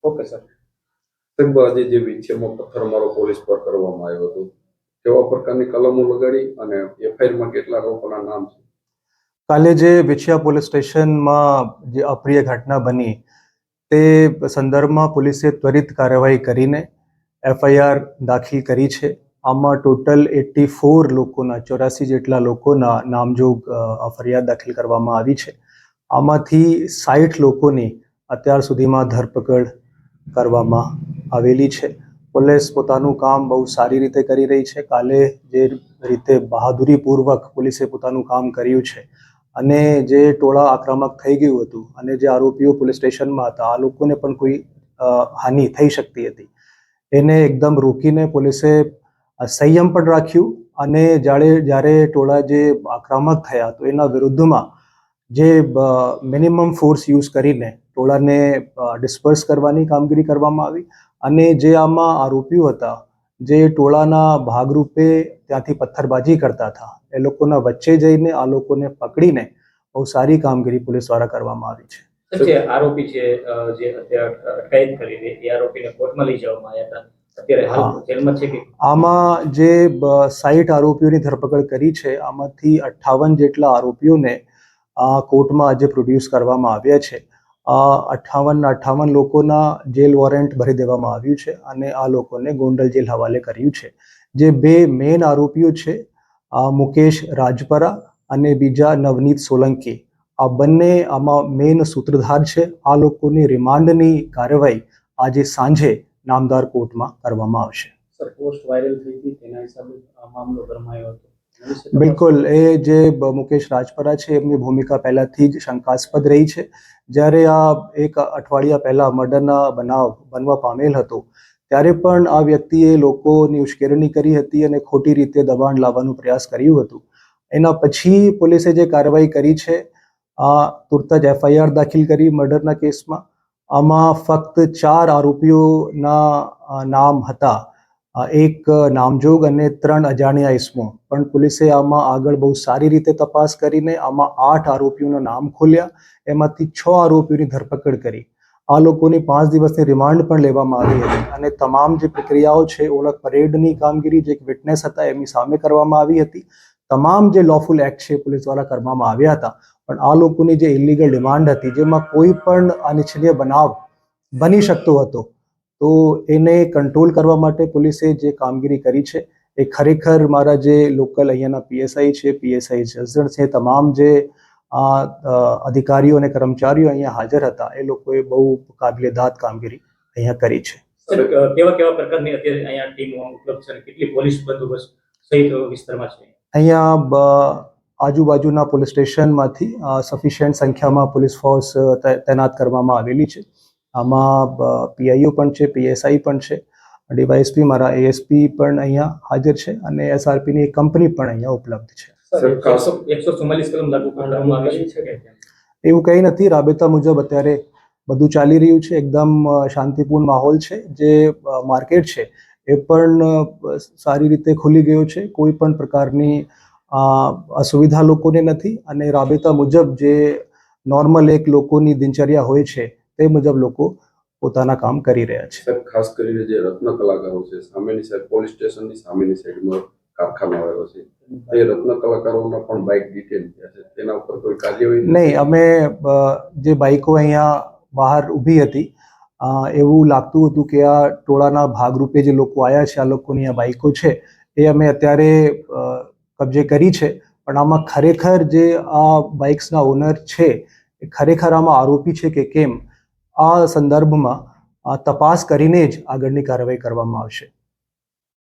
Okay sir. સાહેબ, આજે જે વિછેમાં પથ્થરમારો પોલીસ પર કરવામાં આવ્યો હતો, કેવા પ્રકારની કલમો લગાડી અને એફઆઈઆરમાં કેટલા લોકોના નામ છે? કાલે જે વિછિયા પોલીસ સ્ટેશનમાં જે અપ્રિય ઘટના બની તે સંદર્ભમાં પોલીસે ત્વરિત કાર્યવાહી કરીને એફઆઈઆર દાખલ કરી છે. આમાં ટોટલ 84 લોકોના 84 જેટલા લોકોના નામજોગ ફરિયાદ દાખલ કરવામાં આવી છે. આમાંથી 60 લોકોની અત્યાર સુધીમાં ધરપકડ કરવામાં આવેલી છે. પોલીસ પોતાનું કામ બહુ સારી રીતે કરી રહી છે. કાલે જે રીતે બહાદુરીપૂર્વક પોલીસે પોતાનું કામ કર્યું છે અને જે ટોળા આક્રમક થઈ ગયું હતું અને જે આરોપીઓ પોલીસ સ્ટેશનમાં હતા આ લોકોને પણ કોઈ હાનિ થઈ શકતી હતી, એને એકદમ રોકીને પોલીસે સંયમ પણ રાખ્યું અને જ્યારે ટોળા જે આક્રમક થયા તો એના વિરુદ્ધમાં જે મિનિમમ ફોર્સ યુઝ કરીને ટોળાને ડિસ્પર્સ કરવાની કામગીરી કરવામાં આવી. અને જે આમાં આરોપીઓ હતા જે ટોળાના ભાગરૂપે ત્યાંથી પથ્થરબાજી કરતા હતા એ લોકોના વચ્ચે જઈને આ લોકોને પકડીને બહુ સારી કામગીરી પોલીસ દ્વારા કરવામાં આવી છે. જે આરોપી છે જે અત્યારે અટકાયત કરી એ આરોપીને કોર્ટમાં લઈ જવામાં આવ્યા હતા, અત્યારે હાલ જેલમાં છે કે? આમાં જે 60 આરોપીઓની ધરપકડ કરી છે આમાંથી 58 જેટલા આરોપીઓને કોર્ટમાં આજે પ્રોડ્યુસ કરવામાં આવ્યા છે. 58 લોકોના જેલ વોરંટ ભરી દેવામાં આવ્યું છે અને આ લોકોને ગોંડલ જેલ હવાલે કર્યું છે. જે બે મેઇન આરોપીઓ છે મુકેશ રાજપરા અને બીજા નવનીત સોલંકી, આ બંને આમાં મેઇન સૂત્રધાર છે. આ લોકોની રિમાન્ડની કાર્યવાહી આજે સાંજે નામદાર કોર્ટમાં કરવામાં આવશે. સર, પોસ્ટ વાયરલ થઈ હતી તેના હિસાબે આ મામલો ગરમાયો હતો. બિલકુલ, એ જે મુકેશ રાજપરા છે એમની ભૂમિકા પહેલાથી જ શંકાસ્પદ રહી છે. જ્યારે આ એક અઠવાડિયા પહેલા મર્ડરના બનાવ બનવા પામેલ હતો ત્યારે પણ આ વ્યક્તિએ લોકોની ઉશ્કેરણી કરી હતી અને ખોટી રીતે દબાણ લાવવાનો પ્રયાસ કર્યું હતું. એના પછી પોલીસે જે કાર્યવાહી કરી છે તુરત જ એફઆઈઆર દાખલ કરી મર્ડરના કેસમાં. આમાં ફક્ત 4 આરોપીઓના નામ હતા, એક નામજોગ અને 3 અજાણ્યા ઇસમો. પણ પોલીસે આમાં આગળ બહુ સારી રીતે તપાસ કરીને આમાં 8 આરોપીઓના નામ ખોલ્યા, એમાંથી 6 આરોપીઓની ધરપકડ કરી. આ લોકોની 5 દિવસની રિમાન્ડ પણ લેવામાં આવી હતી અને તમામ જે પ્રક્રિયાઓ છે ઓળખ પરેડની કામગીરી જે એક વિટનેસ હતા એમની સામે કરવામાં આવી હતી. તમામ જે લોફુલ એક્ટ છે પોલીસ દ્વારા કરવામાં આવ્યા હતા. પણ આ લોકોની જે ઇલીગલ ડિમાન્ડ હતી જેમાં કોઈ પણ અનિચ્છનીય બનાવ બની શકતો હતો તો એને કંટ્રોલ કરવા માટે પોલીસે જે કામગીરી કરી છે એ ખરેખર મારા જે લોકલ અહીંયાના પીએસઆઈ છે, પીએસઆઈ જસદણ છે, તમામ જે અધિકારીઓ અને કર્મચારીઓ અહીંયા હાજર હતા એ લોકોએ બહુ કાબિલેદાદ કામગીરી અહીંયા કરી છે. કેવા પ્રકારની અત્યારે અહીંયા ટીમો ઉપલબ્ધ છે, કેટલી પોલીસ બંદોબસ્ત સહિત વિસ્તારમાં છે? અહીંયા આજુબાજુના પોલીસ સ્ટેશનમાંથી સફિશિયન્ટ સંખ્યામાં પોલીસ ફોર્સ તૈનાત કરવામાં આવેલી છે. આમાં પીઆઈઓ પણ છે, પીએસઆઈ પણ છે, ડીવાયએસપી મારા એએસપી પણ અહીંયા હાજર છે અને એસઆરપીની એક કંપની પણ અહીંયા ઉપલબ્ધ છે. 144 કલમ લાગુ કરવામાં આવી છે? એવું કંઈ નથી, રાબેતા મુજબ અત્યારે બધું ચાલી રહ્યું છે. એકદમ શાંતિપૂર્ણ માહોલ છે. જે માર્કેટ છે એ પણ સારી રીતે ખુલી ગયો છે. કોઈ પણ પ્રકારની અસુવિધા લોકોને નથી અને રાબેતા મુજબ જે નોર્મલ એક લોકોની દિનચર્યા હોય છે તે મુજબ લોકો પોતાના કામ કરી રહ્યા છે. સાહેબ, ખાસ કરીને જે રત્ન કલાકારો છે સામેની સાઈડ પોલીસ સ્ટેશનની સામેની સાઈડમાં કારખાનો આવ્યો છે, એ રત્ન કલાકારોના પણ બાઇક ડિટેન થયા છે, તેના ઉપર કોઈ કાર્યવાહી નહીં? અમે જે બાઇકો અહીંયા બહાર ઊભી હતી એવું લાગતું હતું કે આ ટોળાના ભાગરૂપે જે લોકો આવ્યા છે આ લોકોની આ બાઇકો છે એ અમે અત્યારે કબજે કરી છે. પણ આમાં ખરેખર જે આ બાઇક્સના ઓનર છે એ ખરેખર આમાં આરોપી છે કે કેમ આ સંદર્ભમાં તપાસ કરીને જ આગળની કાર્યવાહી કરવામાં આવશે.